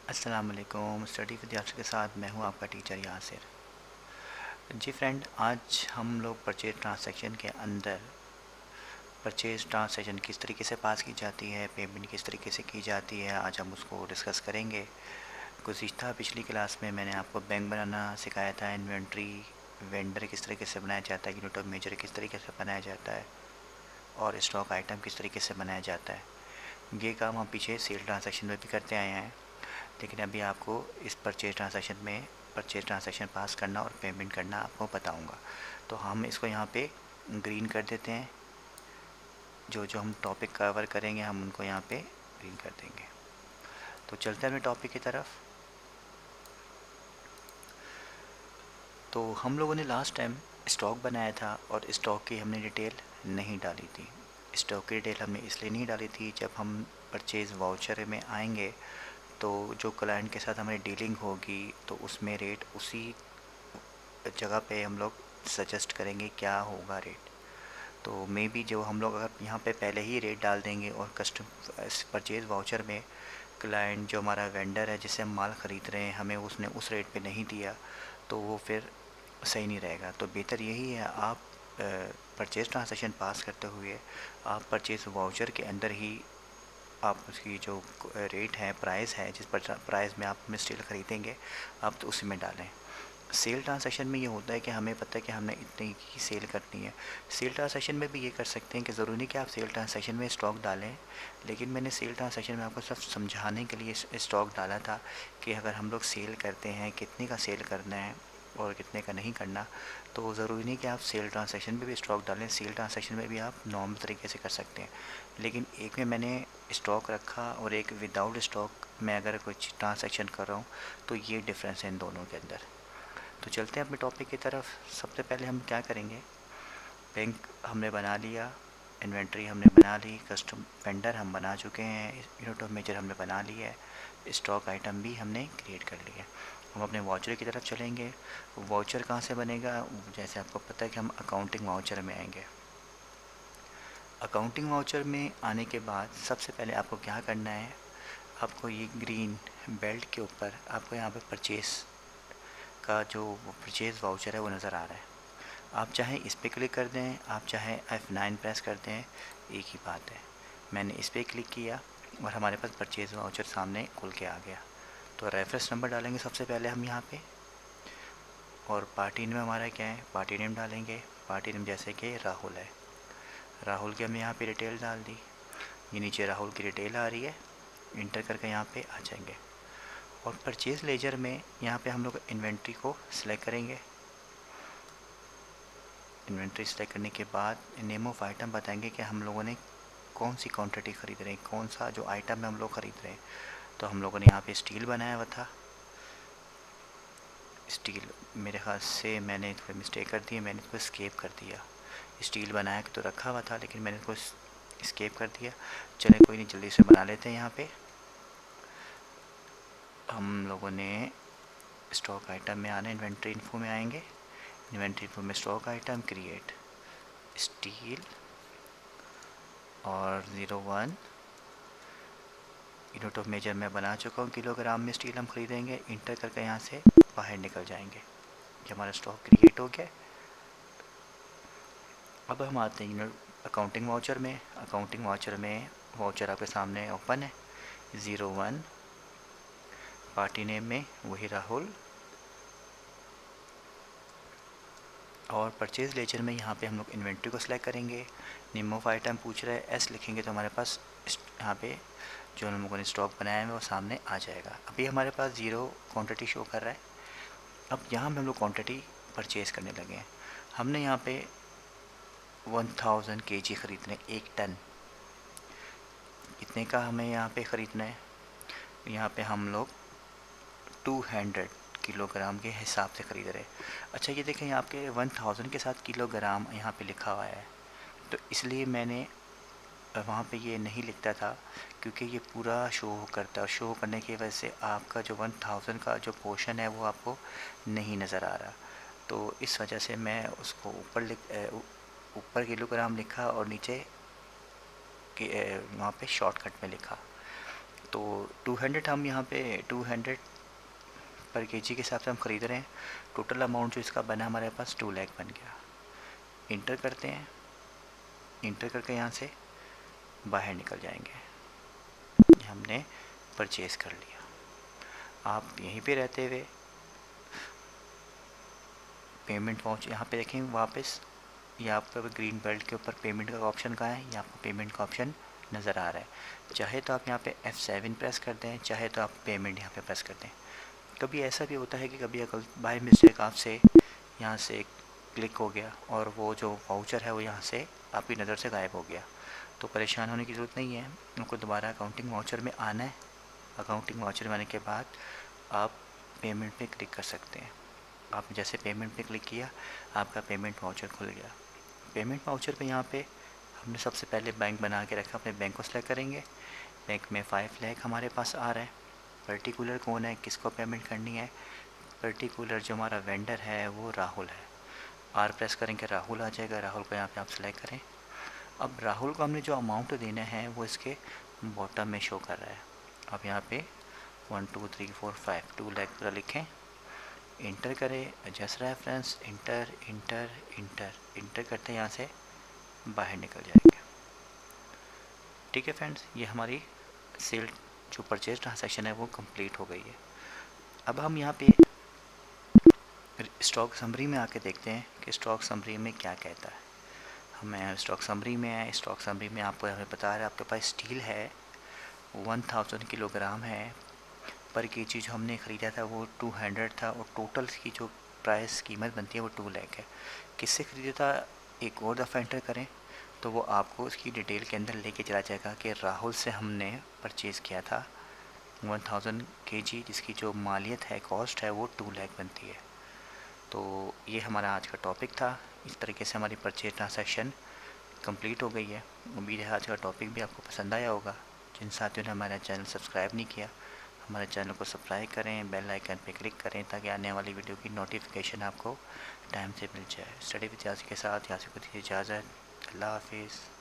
अस्सलाम वालेकुम। Study with Yasir के साथ मैं हूं आपका टीचर यासिर। जी फ्रेंड, आज हम लोग परचेज ट्रांसैक्शन के अंदर परचेज ट्रांसैक्शन किस तरीके से पास की जाती है, पेमेंट किस तरीके से की जाती है, आज हम उसको डिस्कस करेंगे। गुज़िश्ता पिछली क्लास में मैंने आपको बैंक बनाना सिखाया था, इन्वेंट्री वेंडर किस तरीके से बनाया जाता है, यूनिट ऑफ मेजर किस तरीके से बनाया जाता है और स्टॉक आइटम किस तरीके से बनाया जाता है। ये काम हम पीछे सेल ट्रांसैक्शन में भी करते आए हैं, लेकिन अभी आपको इस परचेज ट्रांसैक्शन पास करना और पेमेंट करना आपको बताऊंगा। तो हम इसको यहाँ पे ग्रीन कर देते हैं। जो जो हम टॉपिक कवर करेंगे हम उनको यहाँ पे ग्रीन कर देंगे। तो चलते हैं अपने टॉपिक की तरफ। तो हम लोगों ने लास्ट टाइम स्टॉक बनाया था और स्टॉक की हमने डिटेल नहीं डाली थी। स्टॉक की डिटेल हमने इसलिए नहीं डाली थी, जब हम परचेज़ वाउचर में आएंगे तो जो क्लाइंट के साथ हमारी डीलिंग होगी तो उसमें रेट उसी जगह पे हम लोग सजेस्ट करेंगे क्या होगा रेट। तो मे बी जो हम लोग अगर यहाँ पे पहले ही रेट डाल देंगे और परचेज़ वाउचर में क्लाइंट जो हमारा वेंडर है जिससे हम माल ख़रीद रहे हैं हमें उसने उस रेट पे नहीं दिया तो वो फिर सही नहीं रहेगा। तो बेहतर यही है आप परचेज़ ट्रांसैक्शन पास करते हुए आप परचेज़ वाउचर के अंदर ही आप उसकी जो रेट है, प्राइस है, जिस प्राइस में आप स्टील ख़रीदेंगे आप तो उसी में डालें। सेल ट्रांसैक्शन में ये होता है कि हमें पता है कि हमने इतनी की सेल करनी है। सेल ट्रांसैक्शन में भी ये कर सकते हैं कि ज़रूरी नहीं कि आप सेल ट्रांसैक्शन में स्टॉक डालें, लेकिन मैंने सेल ट्रांसैक्शन में आपको सिर्फ समझाने के लिए स्टॉक डाला था कि अगर हम लोग सेल करते हैं कितने का सेल करना है और कितने का नहीं करना। तो ज़रूरी नहीं कि आप सेल ट्रांसैक्शन में भी स्टॉक डालें, सेल ट्रांसैक्शन में भी आप नॉर्मल तरीके से कर सकते हैं। लेकिन एक में मैंने स्टॉक रखा और एक विदाउट स्टॉक मैं अगर कुछ ट्रांसैक्शन कर रहा हूँ तो ये डिफरेंस है इन दोनों के अंदर। तो चलते हैं अपने टॉपिक की तरफ। सबसे पहले हम क्या करेंगे, बैंक हमने बना लिया, इन्वेंट्री हमने बना ली, कस्टम वेंडर हम बना चुके हैं, यूनिट ऑफ मेजर हमने बना लिया है, स्टॉक आइटम भी हमने क्रिएट कर लिया है। हम अपने वाउचर की तरफ चलेंगे। वाउचर कहाँ से बनेगा, जैसे आपको पता है कि हम अकाउंटिंग वाउचर में आएंगे। अकाउंटिंग वाउचर में आने के बाद सबसे पहले आपको क्या करना है, आपको ये ग्रीन बेल्ट के ऊपर आपको यहाँ पे परचेज़ का जो परचेज़ वाउचर है वो नज़र आ रहा है। आप चाहे इस पर क्लिक कर दें, आप चाहे F9 प्रेस कर दें, एक ही बात है। मैंने इस पर क्लिक किया और हमारे पास परचेज़ वाउचर सामने खुल के आ गया। तो रेफरेंस नंबर डालेंगे सबसे पहले हम यहाँ पे, और पार्टी नेम हमारा क्या है, पार्टी नेम डालेंगे। पार्टी नेम जैसे कि राहुल है, राहुल की हमने यहाँ पे डिटेल डाल दी। ये नीचे राहुल की डिटेल आ रही है, इंटर करके यहाँ पे आ जाएंगे। और परचेज़ लेजर में यहाँ पे हम लोग इन्वेंट्री को सिलेक्ट करेंगे। इन्वेंट्री सेलेक्ट करने के बाद नेम ऑफ़ आइटम बताएंगे कि हम लोगों ने कौन सी क्वांटिटी ख़रीद रहे हैं, कौन सा जो आइटम है हम लोग ख़रीद रहे हैं। तो हम लोगों ने यहाँ पे स्टील बनाया हुआ था। स्टील मेरे ख्याल से मैंने थोड़ी मिस्टेक कर दी है, मैंने इसको स्केप कर दिया। स्टील बनाया तो रखा हुआ था लेकिन मैंने इसको स्केप कर दिया। चले कोई नहीं, जल्दी से बना लेते हैं। यहाँ पे हम लोगों ने स्टॉक आइटम में आना, इन्वेंट्री इन्फो में आएंगे। इन्वेंट्री इन्फो में स्टॉक आइटम क्रिएट स्टील और 01 यूनिट ऑफ मेजर मैं बना चुका हूँ, किलोग्राम में स्टील हम खरीदेंगे। इंटर करके यहाँ से बाहर निकल जाएंगे कि हमारा स्टॉक क्रिएट हो गया। अब हम आते हैं अकाउंटिंग वाउचर में। अकाउंटिंग वाउचर में वाउचर आपके सामने ओपन है। 01 पार्टी नेम में वही राहुल, और परचेज़ लेजर में यहाँ पे हम लोग इन्वेंट्री को सिलेक्ट करेंगे। नेम ऑफ आइटम पूछ रहा है, एस लिखेंगे तो हमारे पास यहाँ पे जो हम लोगों ने स्टॉक बनाया है वो सामने आ जाएगा। अभी हमारे पास 0 क्वांटिटी शो कर रहा है। अब यहाँ पे हम लोग क्वांटिटी परचेज़ करने लगे हैं। हमने यहाँ पे 1000 kg ख़रीदना है, 1 टन। इतने का हमें यहाँ पे ख़रीदना है। यहाँ पे हम लोग 200 किलोग्राम के हिसाब से ख़रीद रहे हैं। अच्छा ये देखें, यहाँ पे 1000 के साथ किलोग्राम यहाँ पे लिखा हुआ है, तो इसलिए मैंने वहाँ पे ये नहीं लिखता था क्योंकि ये पूरा शो करता है। शो करने की वजह से आपका जो 1000 का जो पोर्शन है वो आपको नहीं नज़र आ रहा, तो इस वजह से मैं उसको ऊपर किलोग्राम लिखा और नीचे वहाँ पे शॉर्टकट में लिखा। तो 200 हम यहाँ पे 200 पर केजी के हिसाब से हम ख़रीद रहे हैं। टोटल अमाउंट जो इसका बना हमारे पास 2 लाख बन गया। इंटर करते हैं, इंटर करके यहाँ से बाहर निकल जाएंगे। हमने परचेज़ कर लिया। आप यहीं पे रहते हुए पेमेंट वाउचर यहाँ पे देखें वापस, या आपको ग्रीन बेल्ट के ऊपर पेमेंट का ऑप्शन कहाँ है, यहाँ आपको पेमेंट का ऑप्शन नज़र आ रहा है। चाहे तो आप यहाँ पे F7 प्रेस कर दें, चाहे तो आप पेमेंट यहाँ पे प्रेस कर दें। कभी ऐसा भी होता है कि कभी अगर बाय मिस्टेक आपसे यहाँ से क्लिक हो गया और वो जो वाउचर है वो यहाँ से आपकी नज़र से गायब हो गया, तो परेशान होने की ज़रूरत नहीं है। उनको दोबारा अकाउंटिंग वाउचर में आना है। अकाउंटिंग वाउचर में आने के बाद आप पेमेंट पे क्लिक कर सकते हैं। आपने जैसे पेमेंट पे क्लिक किया, आपका पेमेंट वाउचर खुल गया। पेमेंट वाउचर पे यहाँ पे हमने सबसे पहले बैंक बना के रखा, अपने बैंक को सेलेक्ट करेंगे। बैंक में 5 लाख हमारे पास आ रहा है। पर्टिकुलर कौन है, किसको पेमेंट करनी है, पर्टिकुलर जो हमारा वेंडर है वो राहुल है। आर प्रेस करेंगे, राहुल आ जाएगा। राहुल को यहाँ पे आप सेलेक्ट करें। अब राहुल को हमने जो अमाउंट देना है वो इसके बॉटम में शो कर रहा है। अब यहाँ पे 1 2 3 4 5 2 लाख पूरा लिखें, इंटर करें, adjust reference, inter inter inter inter करते हैं, यहाँ से बाहर निकल जाएंगे। ठीक है फ्रेंड्स, ये हमारी सेल जो परचेज ट्रांजैक्शन है वो कंप्लीट हो गई है। अब हम यहाँ पे स्टॉक समरी में आके देखते हैं कि स्टॉक समरी में क्या कहता है। हमें स्टॉक समरी में है। स्टॉक समरी में आपको हमें बता रहा है आपके पास स्टील है 1000 किलोग्राम है। पर केजी जो हमने ख़रीदा था वो 200 था, और टोटल की जो प्राइस कीमत बनती है वो 2 लाख है। किससे ख़रीदा था, एक और दफ़ा एंटर करें तो वो आपको उसकी डिटेल के अंदर लेके चला जाएगा कि राहुल से हमने परचेज़ किया था 1000 केजी, जिसकी जो मालियत है, कॉस्ट है, वो 2 लाख बनती है। तो ये हमारा आज का टॉपिक था। इस तरीके से हमारी परचेज ट्रांजैक्शन कंप्लीट हो गई है। उम्मीद है आज का टॉपिक भी आपको पसंद आया होगा। जिन साथियों ने हमारा चैनल सब्सक्राइब नहीं किया, हमारे चैनल को सब्सक्राइब करें, बेल आइकन पर क्लिक करें ताकि आने वाली वीडियो की नोटिफिकेशन आपको टाइम से मिल जाए। स्टडी विद यासी के साथ यासी को दीजिए इजाज़त। अल्लाह हाफिज़।